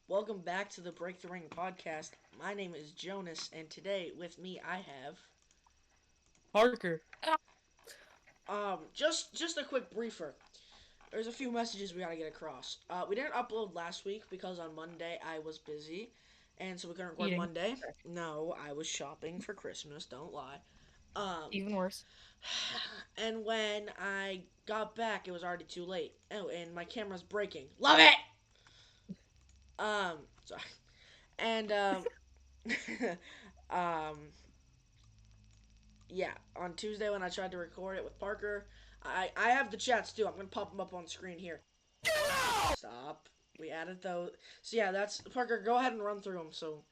Welcome back to the Break the Ring podcast. My name is Jonas, and today with me I have Parker. just a quick briefer. There's a few messages we gotta get across. We didn't upload last week because on Monday I was busy, and so we couldn't record Eating. Monday. No, I was shopping for Christmas. Don't lie. Um, Even worse. and when I got back, it was already too late. Oh, and my camera's breaking. Love it. Sorry. And um, yeah, on Tuesday when I tried to record it with Parker, I have the chats too. I'm gonna pop them up on screen here. Stop. We added those. So yeah, that's Parker. Go ahead and run through them. So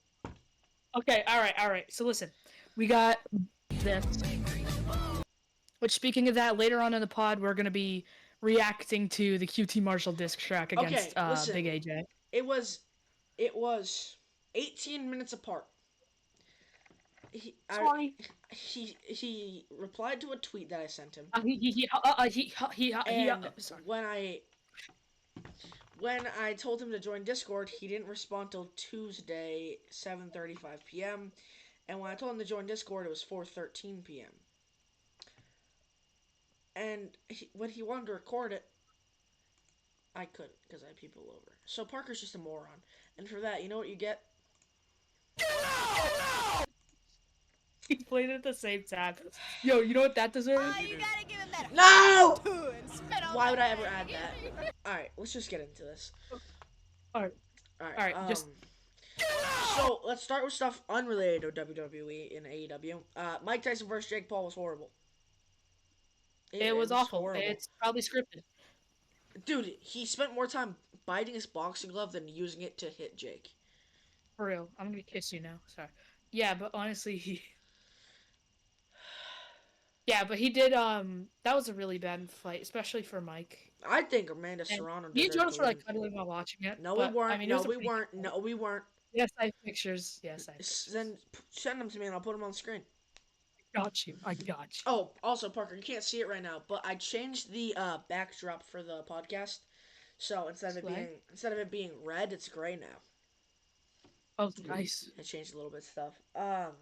Okay, alright. So listen, we got this. Which, speaking of that, later on in the pod, we're gonna be reacting to the QT Marshall disc track okay, against listen. Big AJ. It was it was 18 minutes apart. He I Sorry. he replied to a tweet that I sent him, and sorry. when I told him to join Discord, he didn't respond till Tuesday 7:35 p.m. And when I told him to join Discord, it was 4:13 p.m. And when he wanted to record it, I couldn't because I had people over. So Parker's just a moron. And for that, you know what you get? We played it at the same time. Yo, you know what that deserves? You gotta give him that No! and spit all Why would I that ever add energy. that? Alright, let's just get into this. Alright, Alright, just so let's start with stuff unrelated to WWE and AEW. Mike Tyson versus Jake Paul was horrible. it was awful. Horrible. It's probably scripted. Dude, he spent more time biting his boxing glove than using it to hit Jake. For real. I'm gonna kiss you now. Sorry. Yeah, but honestly, yeah, but he did. That was a really bad fight, especially for Mike. I think Amanda And Serrano me and deserved Jonas to were win. like cuddling while watching it. No, we But weren't. I mean, it No, was a we pretty weren't. good No, fight. we weren't. Yes, I have pictures. Yes, I have pictures. Then send them to me and I'll put them on the screen. Got you. I got you. Oh, also Parker, you can't see it right now, but I changed the backdrop for the podcast. So instead of it being red, it's gray now. Oh, nice. I changed a little bit of stuff. But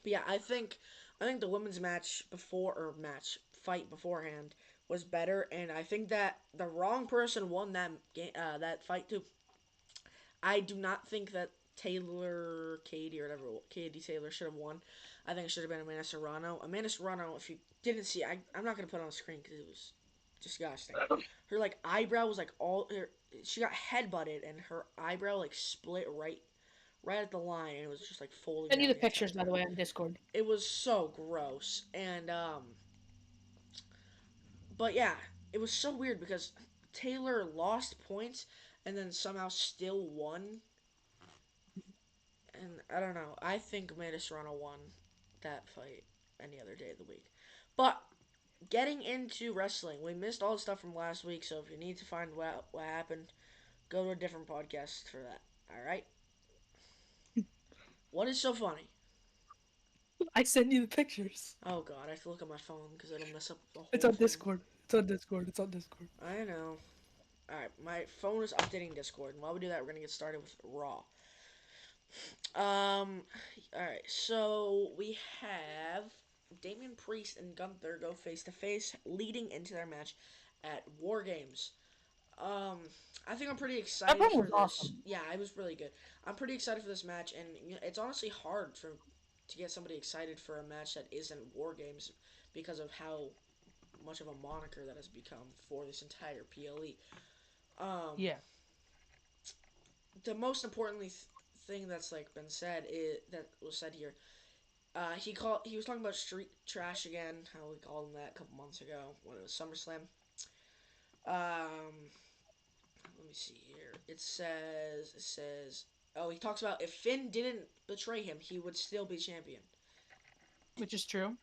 yeah, I think the women's fight beforehand was better, and I think that the wrong person won that fight too. I do not think that Katie or whatever, Katie Taylor should have won. I think it should have been Amanda Serrano. Amanda Serrano, if you didn't see, I'm not gonna put it on the screen because it was disgusting. Her like eyebrow was like she got headbutted and her eyebrow like split right at the line, and it was just like folding Send you down the the entire pictures, by time. the way, on Discord. It was so gross, and but yeah, it was so weird because Taylor lost points and then somehow still won. And I don't know. I think Amanda Serrano won that fight any other day of the week. But getting into wrestling, we missed all the stuff from last week. So if you need to find what happened, go to a different podcast for that. All right. What is so funny? I send you the pictures. Oh God, I have to look at my phone because it'll mess up the It's whole on thing. Discord. It's on Discord. It's on Discord. I know. All right, my phone is updating Discord, and while we do that, we're gonna get started with Raw. All right. So we have Damian Priest and Gunther go face to face, leading into their match at War Games. Um, I think I'm pretty That excited one for was this. awesome. Yeah, it was really good. I'm pretty excited for this match, and it's honestly hard to get somebody excited for a match that isn't War Games because of how much of a moniker that has become for this entire PLE. Um, Yeah. the most importantly thing that's like been said is that was said here. He was talking about street trash again, how we called him that a couple months ago when it was SummerSlam. Um, let me see here. It says oh, he talks about if Finn didn't betray him, he would still be champion. Which is true.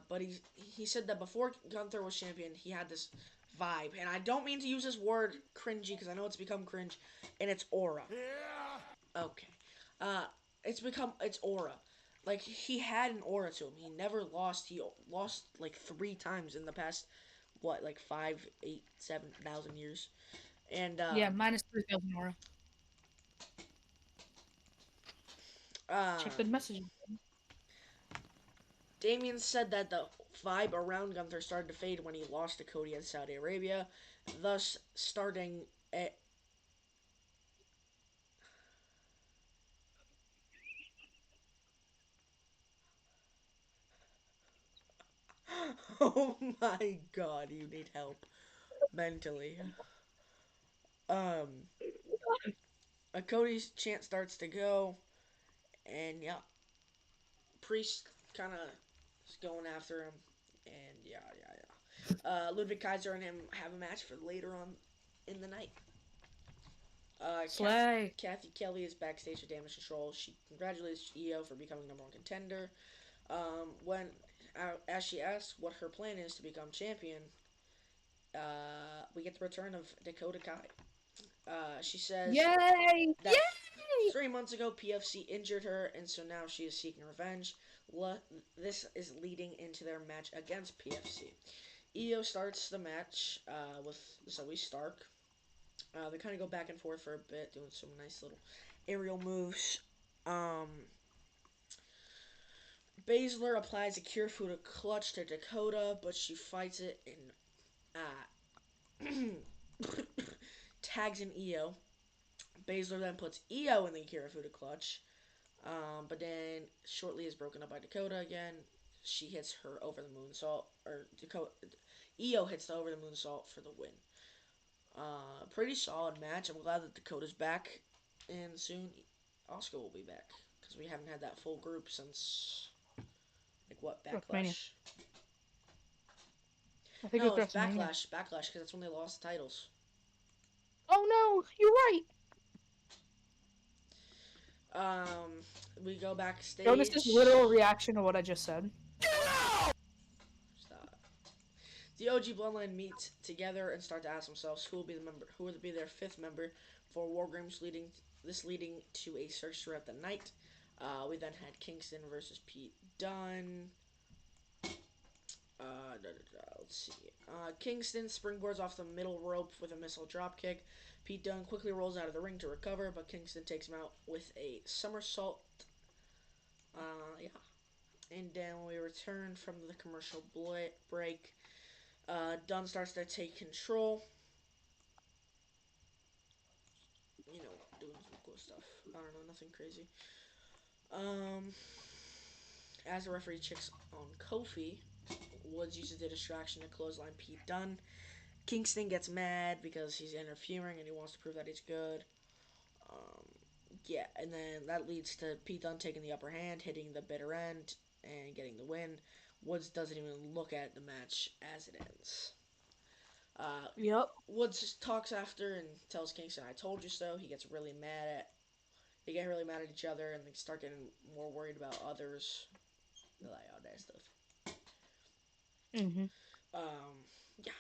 But he said that before Gunther was champion, he had this vibe, and I don't mean to use this word cringy because I know it's become cringe, and it's aura. Yeah. Okay. Uh, it's aura. Like he had an aura to him. He never lost. He lost like 3 times in the past, what, like 5, 8, 7,000 years, and Yeah, minus 3,000 aura. Check the message. Damien said that the vibe around Gunther started to fade when he lost to Cody at Saudi Arabia, thus starting a. Oh my god, you need help mentally. Um, Cody's chant starts to go, and yeah, Priest kind of is going after him, and yeah. Ludwig Kaiser and him have a match for later on in the night. Slay. Kathy Kelly is backstage with Damage Control. She congratulates EO for becoming number one contender. When as she asks what her plan is to become champion, we get the return of Dakota Kai. She says Yay! that Yay! 3 months ago PFC injured her, and so now she is seeking revenge. This is leading into their match against PFC. EO starts the match with Zoe Stark. They kind of go back and forth for a bit, doing some nice little aerial moves. Baszler applies a Cure Food clutch to Dakota, but she fights it and tags in EO. Baszler then puts EO in the Cure Food clutch, but then shortly is broken up by Dakota again. She hits her over the moonsault, or Dakota. EO hits the over the moonsault for the win. Pretty solid match. I'm glad that Dakota's back, and soon Oscar will be back because we haven't had that full group since like what WrestleMania. Backlash. I think No, it was it's WrestleMania. Backlash because that's when they lost the titles. Oh no, you're right. Um, we go backstage. Jonas's literal reaction to what I just said. Stop. The OG Bloodline meet together and start to ask themselves who will be their fifth member for War Games, leading to a search throughout the night. We then had Kingston versus Pete Dunne. Let's see. Kingston springboards off the middle rope with a missile dropkick. Pete Dunne quickly rolls out of the ring to recover, but Kingston takes him out with a somersault. Yeah. And then when we return from the commercial break, Dunne starts to take control. You know, doing some cool stuff. I don't know, nothing crazy. Um, as the referee checks on Kofi, Woods uses the distraction to clothesline Pete Dunne. Kingston gets mad because he's interfering and he wants to prove that he's good. Um, yeah, and then that leads to Pete Dunne taking the upper hand, hitting the bitter end, and getting the win. Woods doesn't even look at the match as it ends. Yep. Woods talks after and tells Kingston, "I told you so." He gets really mad at. They get really mad at each other and they start getting more worried about others. Like all that stuff. Mhm. Yeah,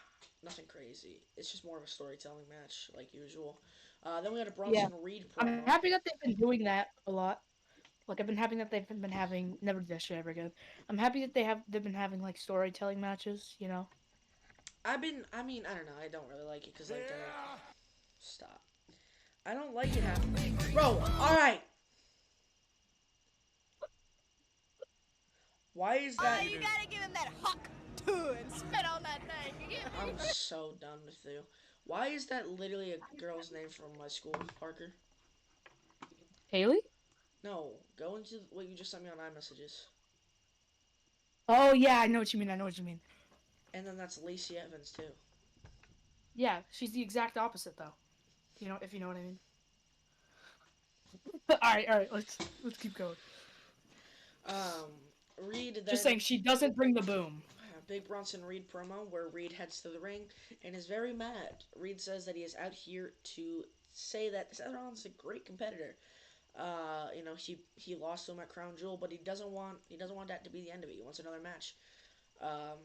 nothing crazy. It's just more of a storytelling match, like usual. Then we had a Yeah. Bronson Reed I'm promo. happy that they've been doing that a lot. Like I've been happy that they've been having never do that shit ever again. I'm happy that they've been having like storytelling matches. You know. I don't know. I don't really like it because like they're stop. I don't like it happening, bro. All right. Why is that? You gotta give him that huck too and spit on that thing. You get me? I'm so done with you. Why is that literally a girl's name from my school, Parker? Haley. No, go into what you just sent me on iMessages. Oh yeah, I know what you mean. I know what you mean. And then that's Lacey Evans too. Yeah, she's the exact opposite though. You know, if you know what I mean. All right. Let's keep going. Reed then Just saying, she doesn't bring the boom. Big Bronson Reed promo where Reed heads to the ring and is very mad. Reed says that he is out here to say that Seth Rollins is a great competitor. He lost to him at Crown Jewel, but he doesn't want that to be the end of it. He wants another match. Um,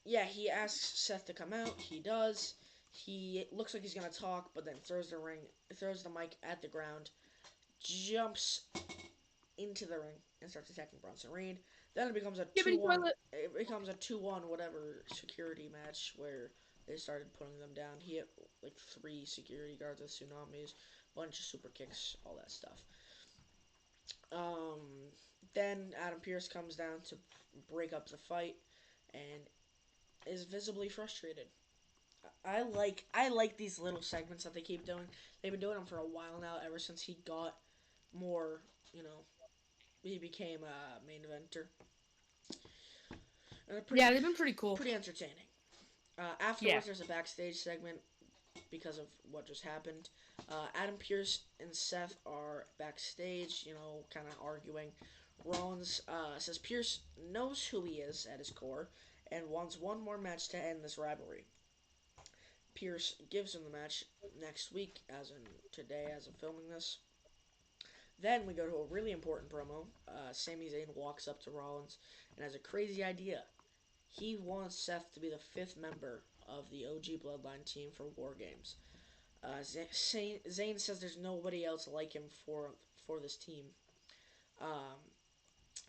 yeah, he asks Seth to come out. He does. He looks like he's gonna talk, but then throws the mic at the ground, jumps into the ring, and starts attacking Bronson Reed. Then it becomes a Skibbity 2-1. toilet. It becomes a 2-1 whatever security match where they started putting them down. He hit like 3 security guards with tsunamis, bunch of super kicks, all that stuff. Um, then Adam Pierce comes down to break up the fight and is visibly frustrated. I like these little segments that they keep doing. They've been doing them for a while now, ever since he got more, you know, he became a main eventer. And they're Yeah, they've been pretty cool. pretty entertaining. Yeah. Afterwards, there's a backstage segment because of what just happened. Adam Pierce and Seth are backstage, kind of arguing. Rollins says Pierce knows who he is at his core and wants one more match to end this rivalry. Pierce gives him the match next week, as in today, as of filming this. Then we go to a really important promo. Sami Zayn walks up to Rollins and has a crazy idea. He wants Seth to be the fifth member of the OG Bloodline team for War Games. Zayn says there's nobody else like him for this team. Um,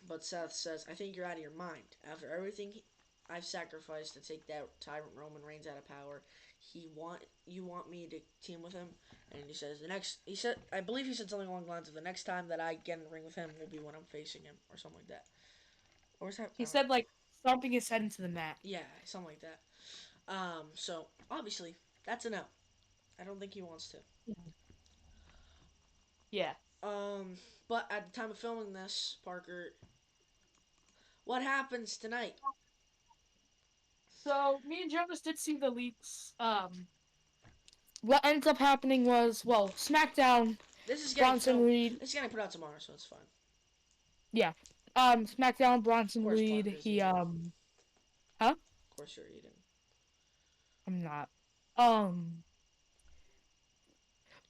but Seth says, I think you're out of your mind. After everything I've sacrificed to take that tyrant Roman Reigns out of power, you want me to team with him? And he says he said, I believe he said something along the lines of the next time that I get in the ring with him will be when I'm facing him, or something like that. Or is that, I He don't know. said like stomping his head into the mat. Yeah, something like that. So obviously that's a no. I don't think he wants to. Yeah. Um, but at the time of filming this, Parker, what happens tonight? So me and Jonas did see the leaks. What ends up happening was, well, SmackDown, This is getting Bronson filmed. Reed. This is getting put out tomorrow, so it's fine. Yeah. SmackDown, Of Bronson course, Reed. Parker's He eating. huh? Of course, you're eating. I'm not. Um,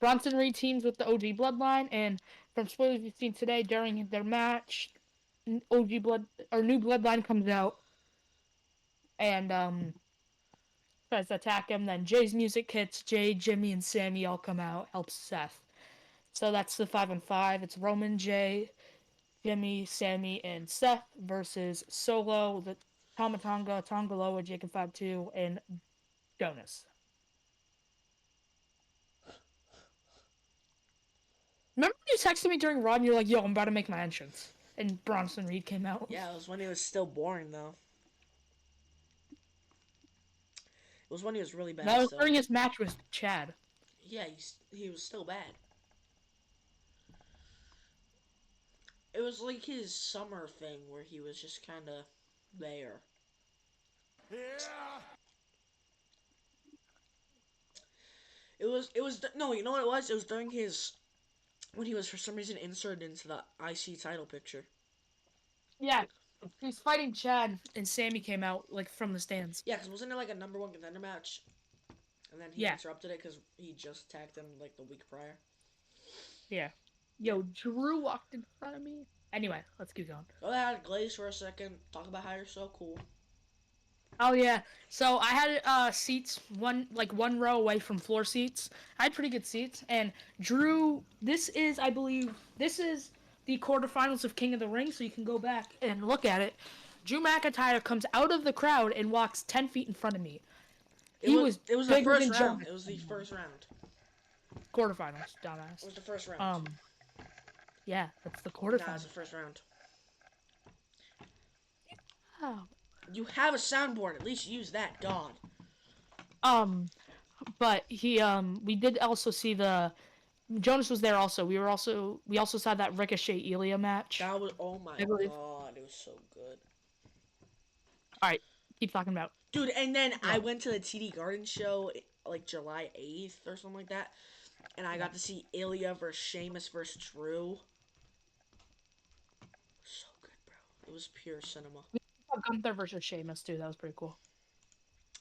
Bronson Reed teams with the OG Bloodline, and from spoilers we've seen today during their match, OG Blood or New Bloodline comes out and tries to attack him. Then Jay's music hits. Jay, Jimmy, and Sammy all come out, help Seth. So that's the 5-on-5. It's Roman, Jay, Jimmy, Sammy, and Seth versus Solo, the Tomatonga, Tongaloa, Jacob 5-2, and Jonas. Remember when you texted me during Raw and you're like, yo, I'm about to make my entrance? And Bronson Reed came out. Yeah, it was when he was still boring though. It was when he was really bad That was still. during his match with Chad. Yeah, he was still bad. It was like his summer thing where he was just kind of there. Yeah. It was no, you know what it was? It was during his when he was for some reason inserted into the IC title picture. Yeah, he's fighting Chad, and Sammy came out like from the stands. Yeah, because wasn't it like a number one contender match? And then he Yeah, interrupted it because he just tagged him like the week prior. yeah. Yeah. Yo, Drew walked in front of me. Anyway, let's keep going. Go ahead, Glaze for a second. Talk about how you're so cool. Oh yeah. So I had seats one row away from floor seats. I had pretty good seats, and Drew. This is, I believe, this is the quarterfinals of King of the Ring. So you can go back and look at it. Drew McIntyre comes out of the crowd and walks 10 feet in front of me. He was It was the bigger first than round. Jonas. It was the first round. Quarterfinals, It dumbass. was the first round. Yeah, that's the Nah, it's quarterfinals. the first round. Oh. You have a soundboard. At least use that. God. Um, but we did also see the Jonas was there also. We also saw that Ricochet Elia match. That was, oh my I believe. god, it was so good. All right, keep talking about. Dude, and then I What? went to the TD Garden show like July 8th or something like that. And I Yeah. got to see Ilya versus Sheamus versus Drew. So good, bro. It was pure cinema. We saw Gunther versus Sheamus too. That was pretty cool.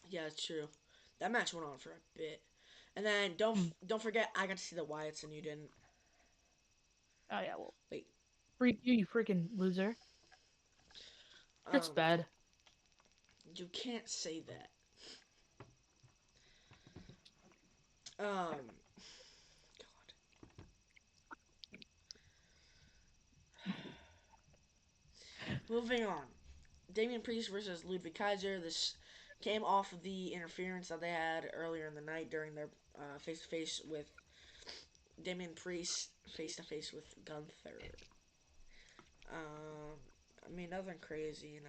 Yeah, it's true. That match went on for a bit. And then Mm. don't forget I got to see the Wyatts and you didn't. Oh yeah, well, Wait. freak you, you freaking loser. It's Um bad. you can't say that. God. Moving on. Damian Priest versus Ludwig Kaiser. This came off of the interference that they had earlier in the night during their face to face with Damian Priest face to face with Gunther. I mean, nothing crazy,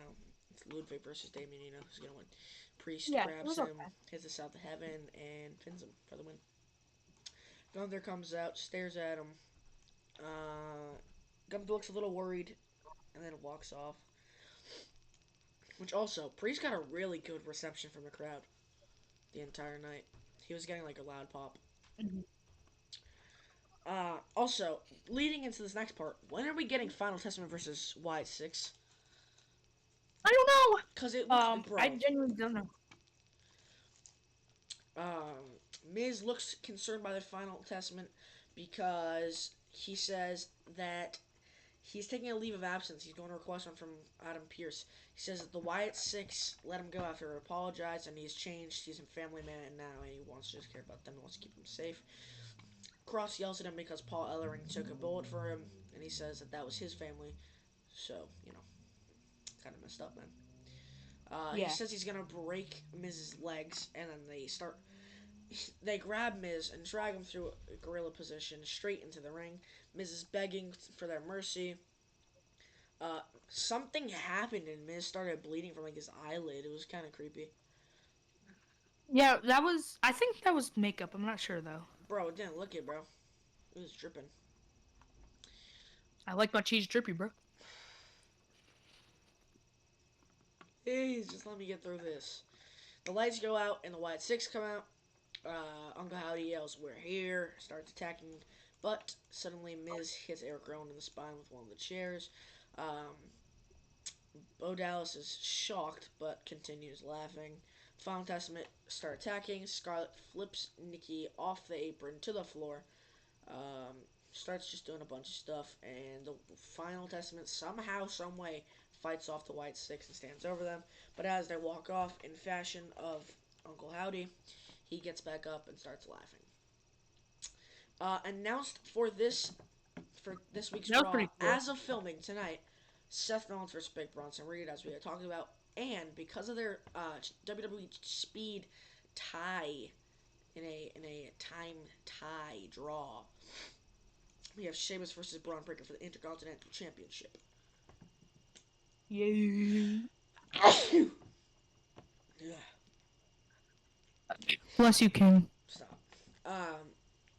It's Ludwig versus Damien, who's gonna win. Priest Yeah, it grabs was him, okay. hits the south of heaven, and pins him for the win. Gunther comes out, stares at him. Gunther looks a little worried, and then walks off. Which also, Priest got a really good reception from the crowd the entire night. He was getting like a loud pop. Mhm. Also, leading into this next part, when are we getting Final Testament versus Wyatt 6? I don't know. Because it looks, I bro, genuinely don't know. Miz looks concerned by the Final Testament because he says that he's taking a leave of absence. He's going to request one from Adam Pierce. He says that the Wyatt Six let him go after he apologized, and he's changed. He's a family man now, and he wants to just care about them. He wants to keep them safe. Cross yells at him because Paul Ellering took a bullet for him, and he says that that was his family. So, kind of messed up, man. He Yeah. says he's gonna break Miz's legs, and then they grab Miz and drag him through a gorilla position straight into the ring. Miz is begging for their mercy. Something happened and Miz started bleeding from like his eyelid. It was kind of creepy. Yeah, that was. I think that was makeup. I'm not sure though. Bro, it didn't look it, bro. It was dripping. I like my cheese drippy, bro. Please, just let me get through this. The lights go out and the White Six come out. Uncle Howdy yells, "We're here!" Starts attacking, but suddenly Miz hits Eric Rowan in the spine with one of the chairs. Um, Bo Dallas is shocked but continues laughing. Final Testament start attacking. Scarlett flips Nikki off the apron to the floor. Um, Starts just doing a bunch of stuff, and the Final Testament somehow, some way, fights off the White Six and stands over them. But as they walk off, in fashion of Uncle Howdy, he gets back up and starts laughing. Announced for this week's That was Raw pretty cool. as of filming tonight, Seth Rollins versus Big Bronson Reed, as we had talked about, and because of their WWE Speed tie in a time tie draw, we have Sheamus versus Braun Breaker for the Intercontinental Championship. Yeah. Yeah. Bless you, King. Stop.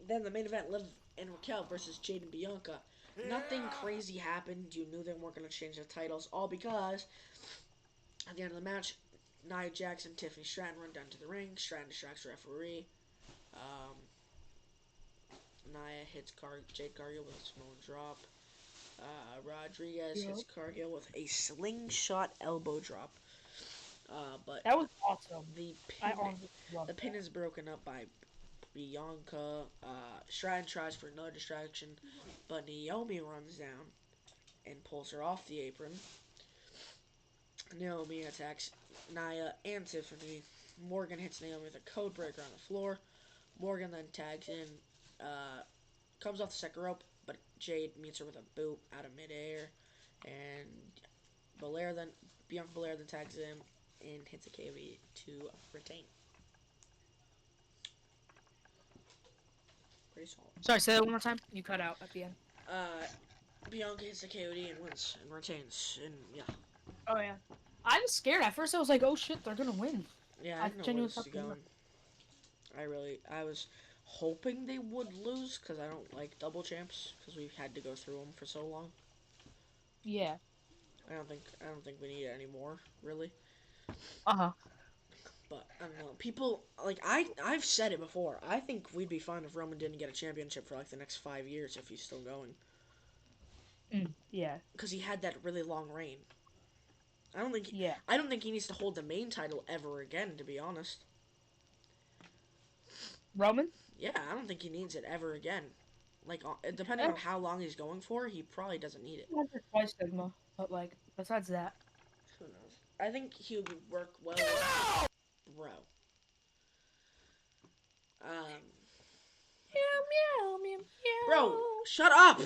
Then the main event, Liv and Raquel versus Jade and Bianca. Nothing crazy happened. You knew they weren't going to change the titles, all because at the end of the match, Nia Jax and Tiffany Stratton run down to the ring. Stratton distracts the referee. Um, Nia hits Jade Cargill with a small drop. Rodriguez Yeah. hits Cargill with a slingshot elbow drop. But That was awesome. the I pin honestly love the pin that. is broken up by Bianca. Stratton tries for another distraction, but Naomi runs down and pulls her off the apron. Naomi attacks Nia and Tiffany. Morgan hits Naomi with a code breaker on the floor. Morgan then tags in, comes off the second rope, but Jade meets her with a boot out of midair. And Belair then, Bianca Belair then tags in and hits a KV to retain. Pretty solid. Sorry, say that one more time. You cut out at the end. Uh, Bianca hits the KOD and wins and retains. And yeah. Oh yeah. I was scared at first. I was like, "Oh shit, they're gonna win." Yeah, I I didn't know where genuinely this is thought they were. going. I was hoping they would lose because I don't like double champs because we've had to go through them for so long. Yeah. I don't think we need it anymore, really. Uh huh. But I don't know. People like I've said it before. I think we'd be fine if Roman didn't get a championship for like the next 5 years if he's still going Yeah. because he had that really long reign. I don't think Yeah. I don't think he needs to hold the main title ever again. To be honest, Roman. yeah, I don't think he needs it ever again. Like depending Eh, on how long he's going for, he probably doesn't need it. once or twice Sigma, but like besides that. Who knows? I think he would work well with Bro. Um, Meow meow meow Bro, meow. shut up.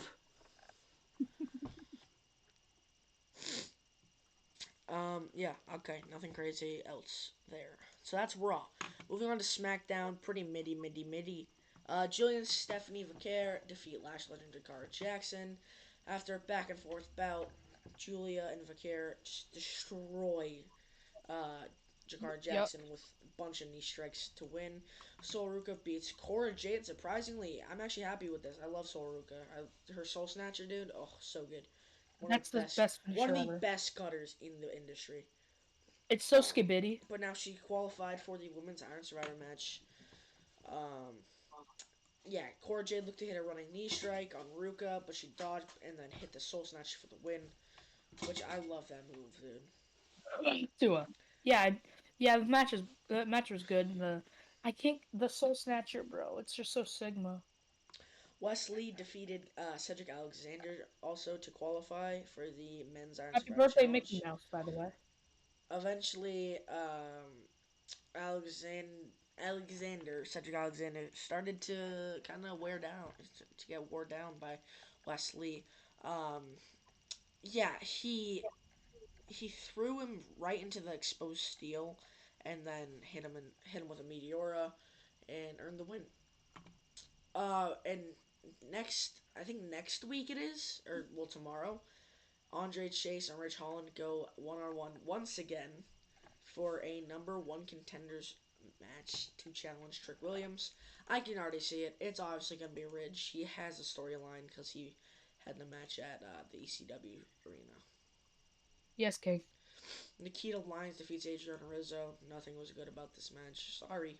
Yeah, okay, nothing crazy else there. So that's Raw. Moving on to SmackDown, pretty midi. Jillian Stephanie Vaquer defeat Lash Legend Dakara Jackson. After a back and forth bout, Julia and Vaquer just destroy uh, Jakar Yep. Jackson with a bunch of knee strikes to win. Soul beats Cora Jade. Surprisingly, I'm actually happy with this. I love Soul her Soul Snatcher, dude. Oh, so good. That's the best One of finisher the ever. best cutters in the industry. It's so Um, skibidi. but now she qualified for the women's Iron Survivor match. Um, yeah, Cora Jade looked to hit a running knee strike on Ruka, but she dodged and then hit the Soul Snatch for the win, which I love that move, dude. Tua. Yeah, yeah. The match was good. I can't the Soul Snatcher, bro. It's just so Sigma. Wesley defeated Cedric Alexander also to qualify for the men's Iron Happy Survivor birthday, Mickey Challenge. Mouse, by the way. Eventually, Cedric Alexander, started to kind of wear down, to get wore down by Wesley. Um, yeah, he threw him right into the exposed steel, and then hit him with a Meteora, and earned the win. And I think next week it is, or well tomorrow, Andre Chase and Rich Holland go 1-on-1 once again for a number one contenders match to challenge Trick Williams. I can already see it. It's obviously going to be Ridge. He has a storyline because he had the match at the ECW arena. Yes, King. Nikita Lyons defeats Adriana Rizzo. Nothing was good about this match. Sorry.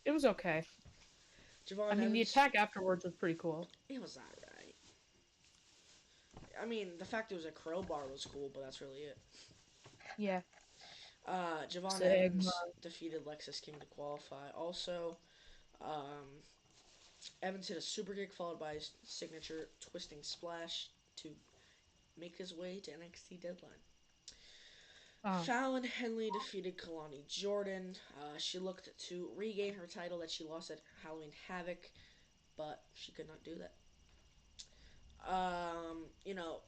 It was okay. I Javon mean, the Evans, attack afterwards was pretty cool. it was alright. I mean, the fact it was a crowbar was cool, but that's really it. Yeah. Javon Sigma. Evans defeated Lexus King to qualify. Also, um, Evans hit a super kick followed by his signature twisting splash to make his way to NXT Deadline. Oh. Fallon Henley defeated Kalani Jordan. She looked to regain her title that she lost at Halloween Havoc, but she could not do that.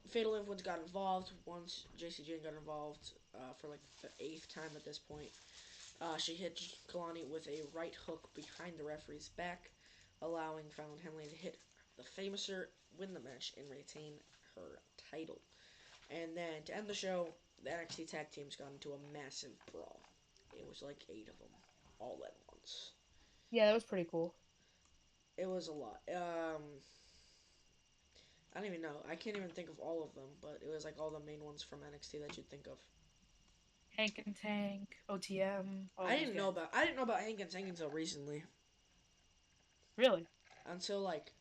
Fatal Influence got involved once JC Jane got involved for like the eighth time at this point. She hit Kalani with a right hook behind the referee's back, allowing Fallon Henley to hit the Famouser, win the match, and retain her title. And then to end the show, the NXT tag teams got into a massive brawl. It was like 8 of them, all at once. Yeah, that was pretty cool. It was a lot. I don't even know. I can't even think of all of them, but it was like all the main ones from NXT that you'd think of. Hank and Tank, OTM, all those guys. I didn't know about Hank and Tank until recently. Really? Until like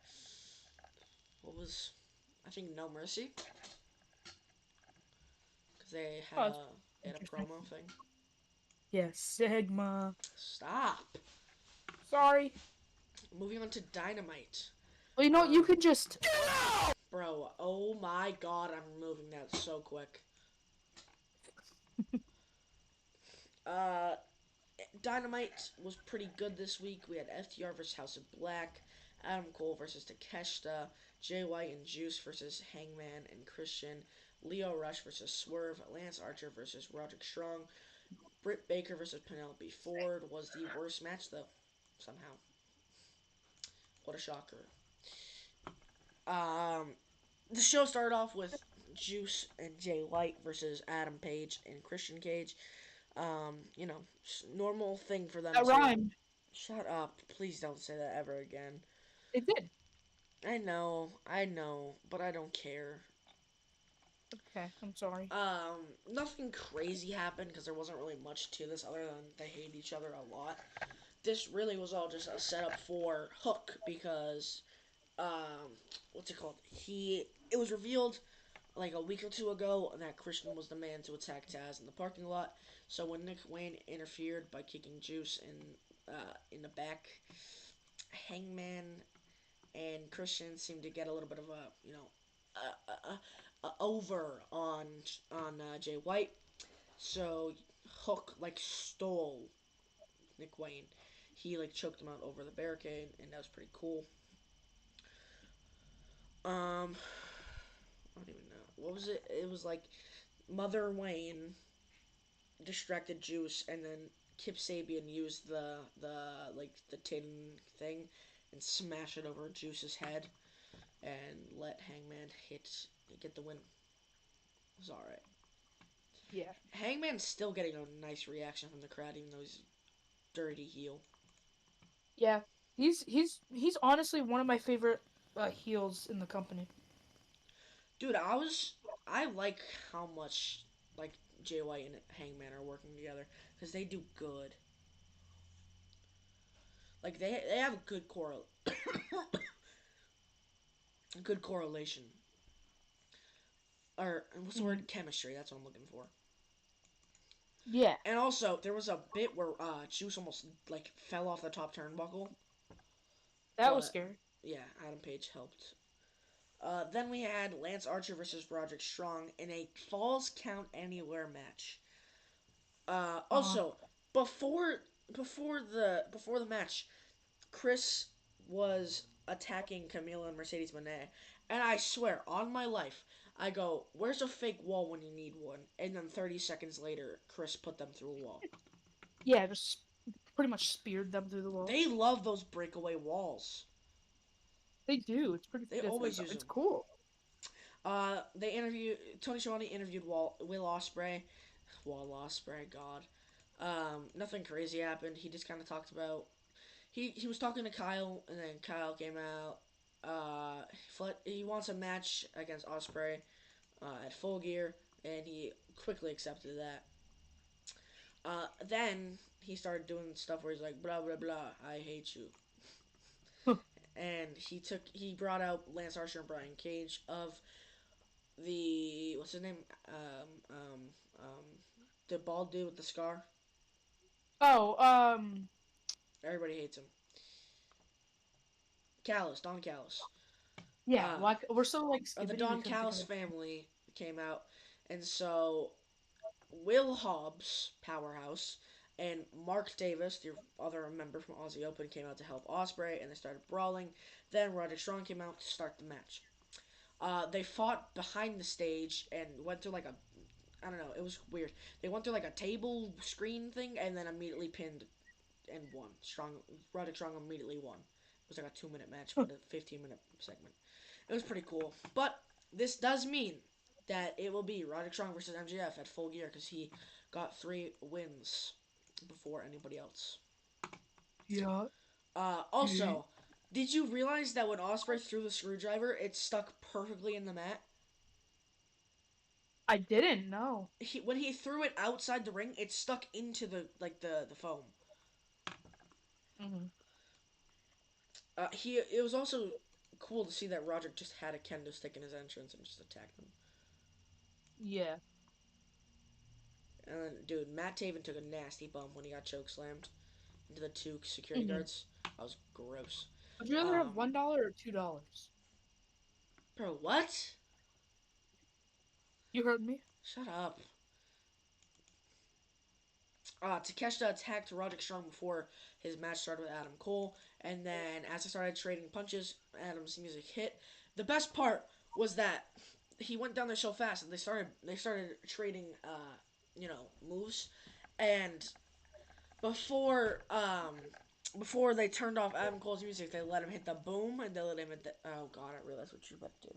what was I think No Mercy, because Oh, that's they had a interesting. promo thing. Yeah, Sigma. Stop. Sorry. Moving on to Dynamite. Well, you know, you Um, could just. Bro, oh my god, I'm removing that so quick. Uh, Dynamite was pretty good this week. We had FTR versus House of Black, Adam Cole versus Takeshita, Jay White and Juice versus Hangman and Christian, Leo Rush versus Swerve, Lance Archer versus Roderick Strong, Britt Baker versus Penelope Ford was the worst match though, somehow. What a shocker. Um, the show started off with Juice and Jay White versus Adam Page and Christian Cage. Normal thing for them That to. rhymed. Shut up. Please don't say that ever again. It did. I know, but I don't care. Okay, I'm sorry. Nothing crazy happened because there wasn't really much to this other than they hate each other a lot. This really was all just a setup for Hook because, what's it called? It was revealed like a week or two ago that Christian was the man to attack Taz in the parking lot. So when Nick Wayne interfered by kicking Juice in the back, Hangman and Christian seemed to get a little bit of a over on Jay White. So Hook like stole Nick Wayne. He like choked him out over the barricade, and that was pretty cool. I don't even know what was it. It was like Mother Wayne distracted Juice, and then Kip Sabian used the tin thing and smash it over Juice's head, and let Hangman get the win. It was all right. Yeah. Hangman's still getting a nice reaction from the crowd, even though he's dirty heel. Yeah. He's honestly one of my favorite heels in the company. Dude, I like how much like Jay White and Hangman are working together because they do good. Like they have a good correlation. Or what's the Hmm. word? Chemistry. That's what I'm looking for. Yeah. And also, there was a bit where Juice almost like fell off the top turnbuckle, That was but scary. yeah, Adam Page helped. Then we had Lance Archer versus Roderick Strong in a Falls Count Anywhere match. Uh huh. Also, before before the match, Chris was attacking Camila and Mercedes Moné, and I swear on my life, I go, "Where's a fake wall when you need one?" And then 30 seconds later, Chris put them through a wall. Yeah, just pretty much speared them through the wall. They love those breakaway walls. They do. It's pretty. They always use It's them. cool. They interviewed Tony Schiavone interviewed Will Ospreay. Will Ospreay, God. Nothing crazy happened. He just kind of talked about he was talking to Kyle, and then Kyle came out. He wants a match against Ospreay at Full Gear, and he quickly accepted that. Then he started doing stuff where he's like, blah blah blah, I hate you, and he brought out Lance Archer and Brian Cage of the what's his name, um, the bald dude with the scar. Oh, Everybody hates him. Callis, Don Callis. yeah. Uh, Like we're so like the skippity, we Don couldn't think of Callis it. family came out, and so Will Hobbs, Powerhouse, and Mark Davis, the other member from Aussie Open, came out to help Ospreay, and they started brawling. Then Roderick Strong came out to start the match. They fought behind the stage and went through like a I don't know. It was weird. They went through like a table screen thing and then immediately pinned and won. Roderick Strong immediately won. It was like a 2 minute match, but a 15-minute segment. It was pretty cool. But this does mean that it will be Roderick Strong versus MJF at Full Gear because he got 3 wins before anybody else. Yeah. Also, did you realize that when Ospreay threw the screwdriver, it stuck perfectly in the mat? I didn't know. When he threw it outside the ring, it stuck into the foam. Hmm. It was also cool to see that Roderick just had a kendo stick in his entrance and just attacked him. Yeah. And then, dude, Matt Taven took a nasty bump when he got choke slammed into the 2 security Hmm. guards. That was gross. Would you rather have Um, $1 or $2? bro, what? You heard me. Shut up. Takeshita attacked Roderick Strong before his match started with Adam Cole, and then as they started trading punches, Adam's music hit. The best part was that he went down there so fast, and they started trading, moves, and before before they turned off Adam Cole's music, they let him hit the boom, and they let him hit the. Oh God, I realized what you're about to do.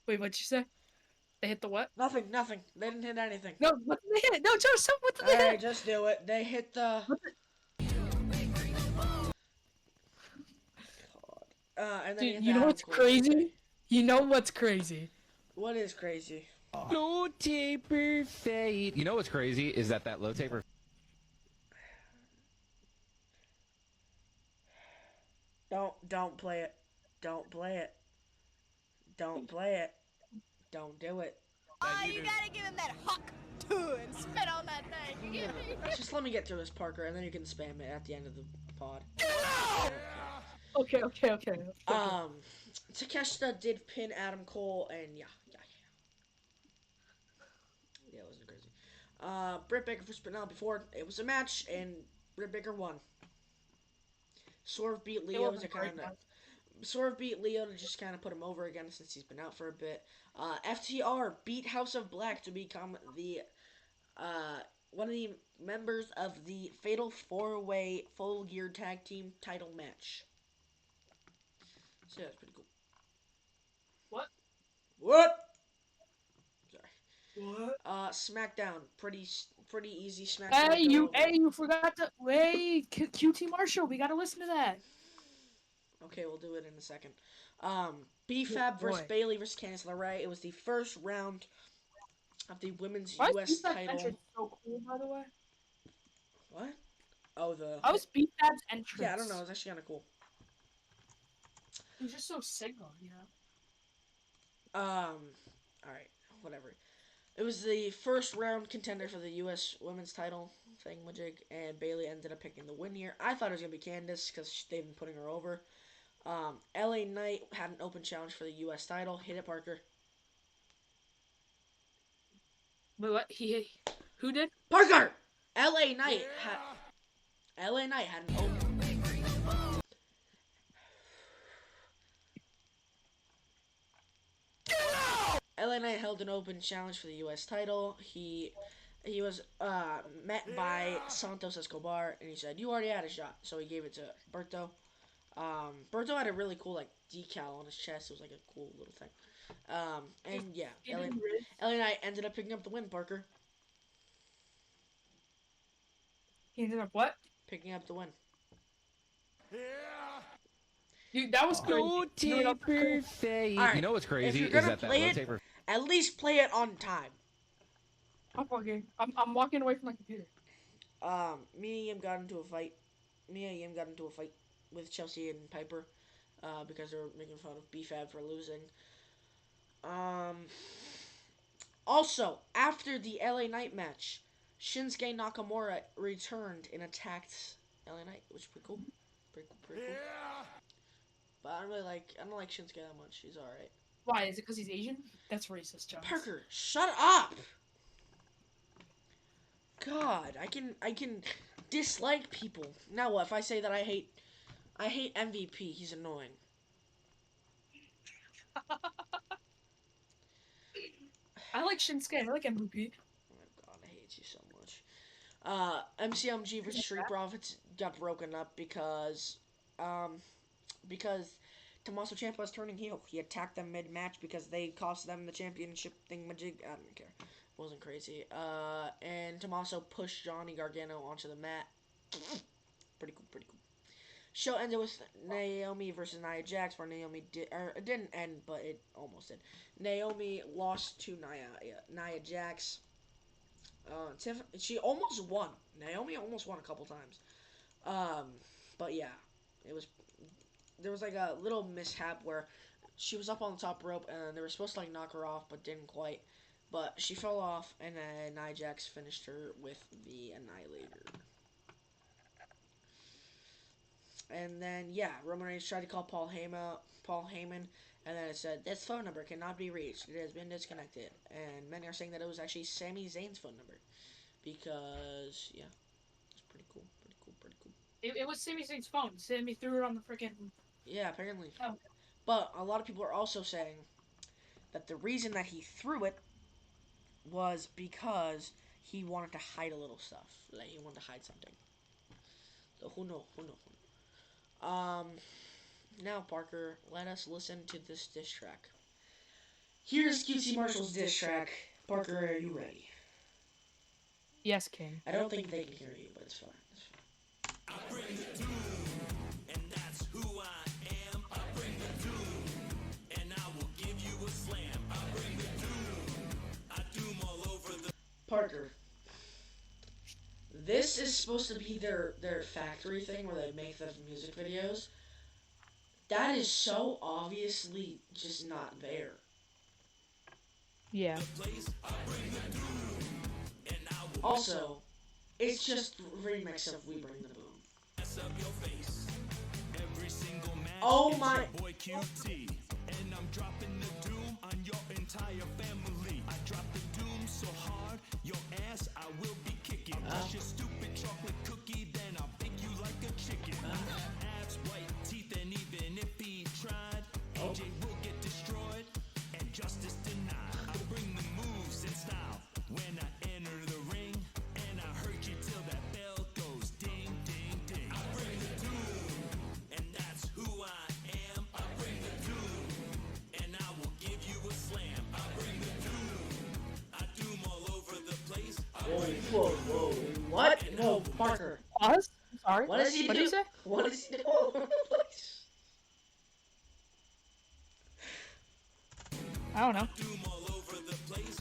Wait, what'd you say? They hit the what? Nothing, nothing. They didn't hit anything. No, what did they hit? No, Joseph, what did All they right, hit? just do it. They hit the. What the- And then he Dude, hit the you know Adam what's Cole music. crazy? You know what's crazy? What is crazy? Low taper fade. You know what's crazy is that low taper. Don't play it. Don't play it. Don't play it. Don't do it. Oh, you gotta give him that huck too and spit on that thing. You get me? Just let me get through this, Parker, and then you can spam it at the end of the pod. Okay, okay, okay. Okay. Um, Takeshita did pin Adam Cole, and yeah, it wasn't crazy. Britt Baker for spin out before it was a match, and Britt Baker won. Swerve beat It Leo wasn't to a great kind of match. Swerve beat Leo to just kind of put him over again since he's been out for a bit. FTR beat House of Black to become the one of the members of the Fatal 4-Way Full Gear Tag Team title match. So yeah, it's pretty cool. What? What? Sorry. What? Smackdown, pretty easy Hey, Smackdown to you, over. hey, you forgot to. Hey, QT Marshall, we gotta listen to that. Okay, we'll do it in a second. Good BFAB versus boy. Bailey versus Candice LeRae. It was the first round of the women's Why is U.S. BFAB's title. entrance so cool, by the way? What? Oh, the. How is BFAB's Yeah, I don't know. entrance? It's actually kind of cool. He's just so single, you know? Alright, whatever. It was the first round contender for the U.S. women's title thingamajig, and Bailey ended up picking the win here. I thought it was going to be Candice because they've been putting her over. LA Knight had an open challenge for the U.S. title. Hit it, Parker. Wait, what? Who did? Parker! LA Knight had. LA Knight had an open. LA Knight held an open challenge for the U.S. title. He was met by Santos Escobar, and he said, "You already had a shot," so he gave it to Berto. Berto had a really cool like decal on his chest. It was like a cool little thing. And yeah, LA Knight ended up picking up the win. Parker He ended up what? picking up the win. Dude, that was crazy. No taper fade. All right, You know what's if crazy you're is gonna that play low it, taper. at least play it on time. I'm walking away from my computer. Me and Yim got into a fight. With Chelsea and Piper, because they were making fun of BFAB for losing. Um, Also, after the LA Knight match, Shinsuke Nakamura returned and attacked LA Knight, which is pretty cool. Pretty cool. But I don't like Shinsuke that much. He's alright. Why? Is it because he's Asian? That's racist, Jones. Parker, shut up! God, I can dislike people. Now what if I say that I hate MVP? He's annoying. I like Shinsuke. I like MVP. Oh my god, I hate you so much. MCMG vs Street Profits got broken up because Tommaso Ciampa was turning heel. He attacked them mid-match because they cost them the championship thingamajig. I don't care. It wasn't crazy. And Tommaso pushed Johnny Gargano onto the mat. Pretty cool. Show ended with Naomi versus Nia Jax, where Naomi it didn't end, but it almost did. Naomi lost to Nia Jax. She almost won. Naomi almost won a couple times. But yeah, it was there was like a little mishap where she was up on the top rope and they were supposed to like knock her off, but didn't quite. But she fell off, and then Nia Jax finished her with the Annihilator. And then yeah, Roman Reigns tried to call Paul Heyman, and then it said this phone number cannot be reached. It has been disconnected. And many are saying that it was actually Sami Zayn's phone number, because yeah, it's pretty cool. It was Sami Zayn's phone. Sami threw it on the freaking. Yeah, apparently. Oh. But a lot of people are also saying that the reason that he threw it was because he wanted to hide a little stuff. Like he wanted to hide something. So who knows? Now Parker, let us listen to this diss track. Here's QT Marshall's diss track. Parker, are you ready? Yes, King. I don't think they can hear you, but it's fine. I bring the doom, and that's who I am. I bring the doom, and I will give you a slam. I bring the doom, I doom all over the... Parker, this is supposed to be their factory thing where they make the music videos. That is so obviously just not there. Yeah. Also, it's just remix of We Bring the Boom. Oh my... Boy QT, and I'm dropping the doom on your entire family. I drop the doom so hard, your ass I will be kicking. Crush your stupid chocolate cookie, then I'll bake you like a chicken. Abs, white teeth, and even if he tried, AJ will get destroyed and justice denied. I bring the moves in style when I enter the ring, and I hurt you till that bell goes ding, ding, ding. I bring the doom, and that's who I am. I bring the Whoa, whoa, what? No, Parker. Pause. I'm sorry. What is he What did you doing? say? What is he doing all over the place? I don't know. Doom all over the place.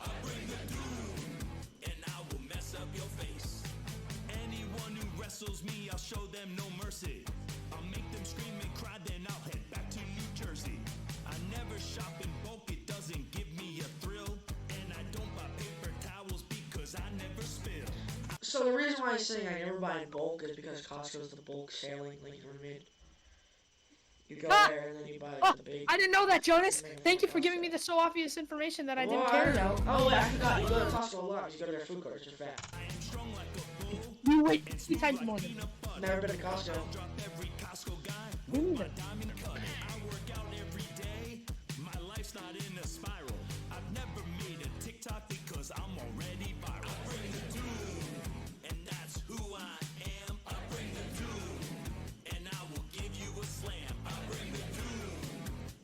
I bring the doom, and I will mess up your face. Anyone who wrestles me, I'll show them no mercy. I'll make them scream and cry, then I'll head back to New Jersey. I never shop in bulk, it doesn't give me a thrill. And I don't buy paper towels because I never spill. So the reason why I'm saying I never buy in bulk is because Costco's the bulk selling, like, you know what I mean? You go there and then you buy like, the big. I didn't know that, Jonas. Maybe Thank you not for giving Costco. me the so obvious information that I Well, didn't care don't know. about. Oh wait, I forgot. You go to Costco a lot. You go to their food court. It's just fat. I am strong like a bull. You wait 3 times more than me. Never been to Costco. Drop every Costco guy Me with neither. my diamond cut. I work out every day. My life's not in a spiral. I've never made a TikTok because I'm already viral. I bring the doom, and that's who I am. I bring the doom, and I will give you a slam. I bring the doom.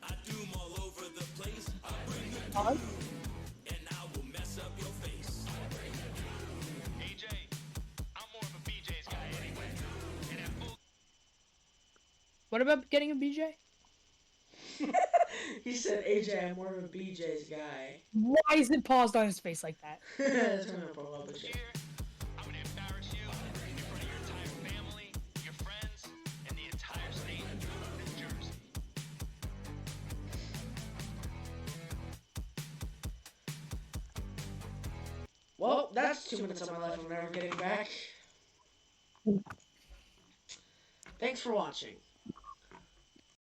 I doom all over the place. I bring the Pause. and I will mess up your face. AJ, I'm more of a BJ's guy anyway. And at full What about getting a BJ? He said, AJ, I'm more of a BJ's guy. Why is it paused on his face like that? That's gonna put a little bit shit. here, I'm gonna embarrass you in front of your entire family, your friends, and the entire state of New Jersey. Well, that's 2 minutes of my life I'm never getting back. Thanks for watching.